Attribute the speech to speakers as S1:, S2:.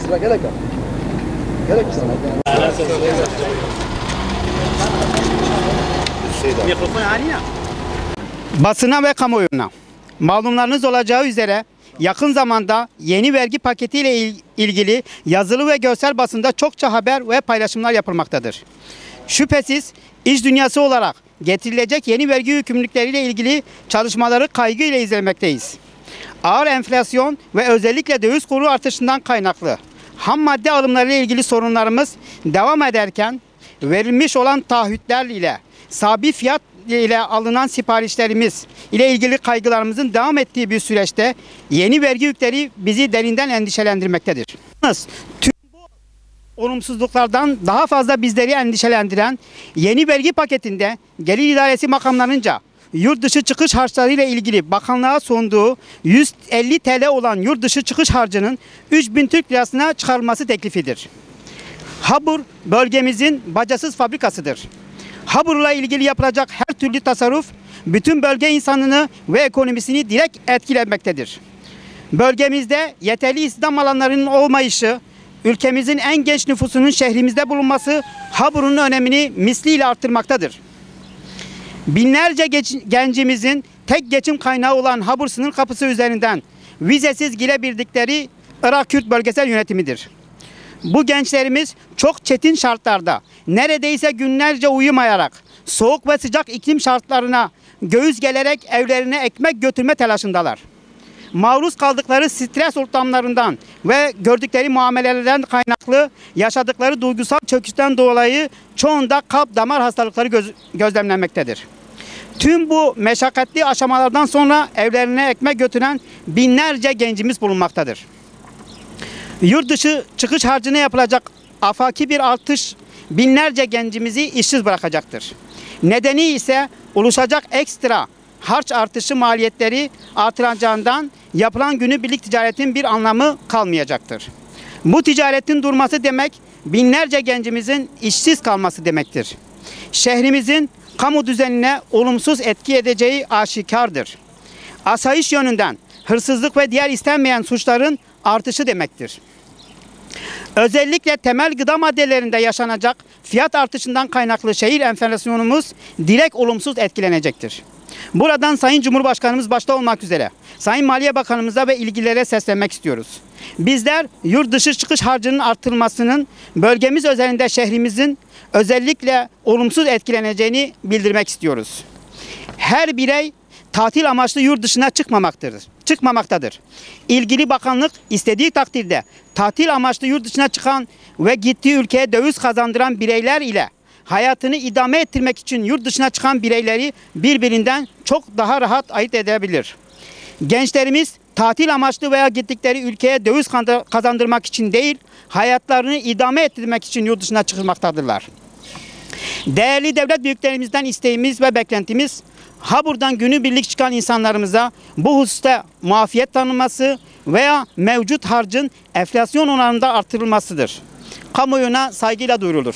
S1: Sıra gerek yok. Gerek sana.
S2: Basına ve kamuoyuna malumlarınız olacağı üzere yakın zamanda yeni vergi paketiyle ilgili yazılı ve görsel basında çokça haber ve paylaşımlar yapılmaktadır. Şüphesiz iş dünyası olarak getirilecek yeni vergi yükümlülükleriyle ilgili çalışmaları kaygıyla izlemekteyiz. Ağır enflasyon ve özellikle döviz kuru artışından kaynaklı ham madde alımlarıyla ilgili sorunlarımız devam ederken verilmiş olan taahhütler ile sabit fiyat ile alınan siparişlerimiz ile ilgili kaygılarımızın devam ettiği bir süreçte yeni vergi yükleri bizi derinden endişelendirmektedir. Tüm bu olumsuzluklardan daha fazla bizleri endişelendiren yeni vergi paketinde Gelir İdaresi makamlarınca yurt dışı çıkış harçları ile ilgili bakanlığa sunduğu 150 TL olan yurt dışı çıkış harcının 3000 Türk Lirasına çıkarılması teklifidir. Habur bölgemizin bacasız fabrikasıdır. Habur'la ilgili yapılacak her türlü tasarruf bütün bölge insanını ve ekonomisini direkt etkilemektedir. Bölgemizde yeterli istihdam alanlarının olmayışı, ülkemizin en genç nüfusunun şehrimizde bulunması Habur'un önemini misliyle arttırmaktadır. Binlerce gencimizin tek geçim kaynağı olan Habur sınır kapısı üzerinden vizesiz girebildikleri Irak Kürt bölgesel yönetimidir. Bu gençlerimiz çok çetin şartlarda neredeyse günlerce uyumayarak soğuk ve sıcak iklim şartlarına göğüs gelerek evlerine ekmek götürme telaşındalar. Maruz kaldıkları stres ortamlarından ve gördükleri muamelelerden kaynaklı yaşadıkları duygusal çöküşten dolayı çoğunda kalp damar hastalıkları gözlemlenmektedir. Tüm bu meşakkatli aşamalardan sonra evlerine ekmek götüren binlerce gencimiz bulunmaktadır. Yurt dışı çıkış harcına yapılacak afaki bir artış binlerce gencimizi işsiz bırakacaktır. Nedeni ise oluşacak ekstra harç artışı maliyetleri artıracağından yapılan günübirlik ticaretin bir anlamı kalmayacaktır. Bu ticaretin durması demek binlerce gencimizin işsiz kalması demektir. Şehrimizin kamu düzenine olumsuz etki edeceği aşikardır. Asayiş yönünden hırsızlık ve diğer istenmeyen suçların artışı demektir. Özellikle temel gıda maddelerinde yaşanacak fiyat artışından kaynaklı şehir enflasyonumuz direkt olumsuz etkilenecektir. Buradan Sayın Cumhurbaşkanımız başta olmak üzere Sayın Maliye Bakanımıza ve ilgililere seslenmek istiyoruz. Bizler yurt dışı çıkış harcının artırılmasının bölgemiz özelinde şehrimizin özellikle olumsuz etkileneceğini bildirmek istiyoruz. Her birey tatil amaçlı yurt dışına çıkmamaktadır. İlgili bakanlık istediği takdirde tatil amaçlı yurt dışına çıkan ve gittiği ülkeye döviz kazandıran bireyler ile hayatını idame ettirmek için yurt dışına çıkan bireyleri birbirinden çok daha rahat ayırt edebilir. Gençlerimiz tatil amaçlı veya gittikleri ülkeye döviz kazandırmak için değil, hayatlarını idame ettirmek için yurt dışına çıkmaktadırlar. Değerli devlet büyüklerimizden isteğimiz ve beklentimiz, Habur'dan günübirlik çıkan insanlarımıza bu hususta muafiyet tanınması veya mevcut harcın enflasyon oranında artırılmasıdır. Kamuoyuna saygıyla duyurulur.